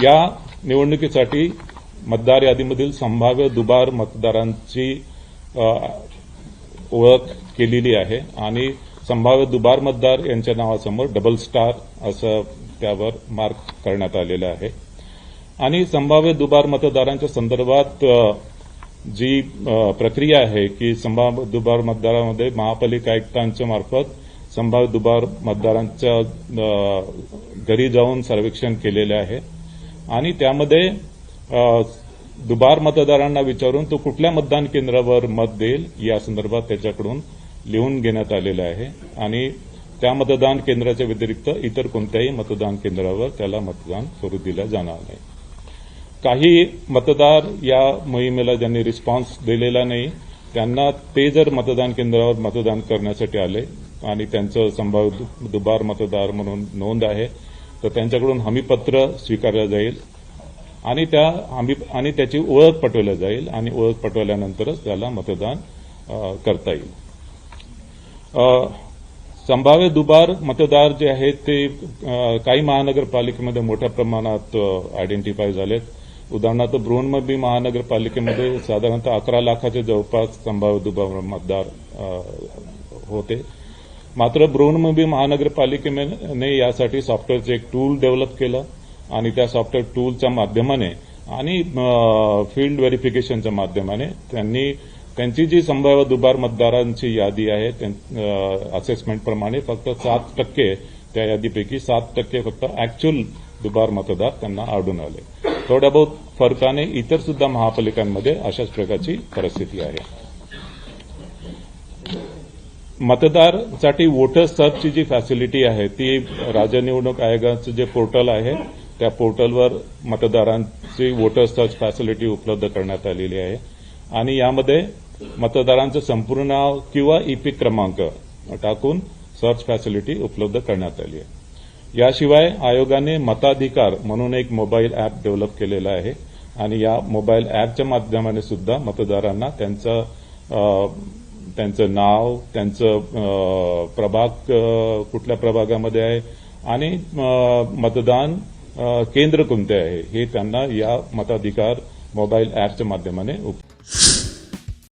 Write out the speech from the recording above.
या निवडणुकीसाठी मतदार यादीमधील संभाव्य दुबार मतदारांची ओळख केलेली आहे आणि संभाव्य दुबार मतदार यांच्या नावासमोर डबल स्टार असं त्यावर मार्क करण्यात आलेलं आहे आणि संभाव्य दुबार मतदारांच्या संदर्भात जी प्रक्रिया आहे की संभाव्य दुबार मतदारांमध्ये महापालिका आयुक्तांच्या मार्फत संभाव्य दुबार मतदारांच्या घरी जाऊन सर्वेक्षण केलेले आहे आणि त्यामध्ये दुबार मतदारांना विचारून तो कुठल्या मतदान केंद्रावर मत देईल या संदर्भात त्याच्याकडून लिहून घेण्यात आलेलं आहे आणि त्या मतदान केंद्राच्या व्यतिरिक्त इतर कोणत्याही मतदान केंद्रावर त्याला मतदान करू दिलं जाणार नाही. काही मतदार या मोहिमेला ज्यांनी रिस्पॉन्स दिलेला नाही त्यांना ते जर मतदान केंद्रावर मतदान करण्यासाठी आले आणि त्यांचं संभाव्य दुबार मतदार म्हणून नोंद आहे तर त्यांच्याकडून हमीपत्र स्वीकारलं जाईल आणि त्याची ओळख पटवली जाईल आणि ओळख पटवल्यानंतरच त्याला मतदान करता येईल. संभाव्य दुबार मतदार जे आहेत ते काही महानगरपालिकेमध्ये मोठ्या प्रमाणात आयडेंटिफाय झालेत. उदाहरणार्थ बृहन्मुंबई महानगरपालिकेमध्ये साधारणतः 11 लाखाच्या जवळपास संभाव्य दुबार मतदार होते. मात्र बृहन्मुंबई महानगरपालिकेने यासाठी सॉफ्टवेअरचं एक टूल डेव्हलप केलं आणि त्या सॉफ्टवेअर टूलच्या माध्यमाने आणि फील्ड व्हेरिफिकेशनच्या माध्यमाने त्यांची जी संभाव्य दुबार मतदारांची यादी आहे असेसमेंटप्रमाणे फक्त 7% त्या यादीपैकी 7% फक्त ऍक्च्युअल दुबार मतदार त्यांना आढळून आले. थोड्या बहुत फरकाने इतर सुद्धा महापालिकांमध्ये अशाच प्रकारची परिस्थिती आहे. मतदारांसाठी वोटर सर्चची जी फॅसिलिटी आहे ती राज्य निवडणूक आयोगाचं जे पोर्टल आहे त्या पोर्टलवर मतदारांची वोटर सर्च फॅसिलिटी उपलब्ध करण्यात आलेली आहे आणि यामध्ये मतदारांचं संपूर्ण नाव किंवा ईपिक क्रमांक टाकून सर्च फॅसिलिटी उपलब्ध करण्यात आली आहे. याशिवाय आयोगाने मताधिकार म्हणून एक मोबाईल अॅप डेव्हलप केलेला आहे आणि या मोबाईल अॅपच्या माध्यमाने सुद्धा मतदारांना त्यांचं नाव, त्यांचं प्रभाग कुठल्या प्रभागामध्ये आहे आणि मतदान केंद्र कोणते आहे हे त्यांना या मताधिकार मोबाईल अॅपच्या माध्यमाने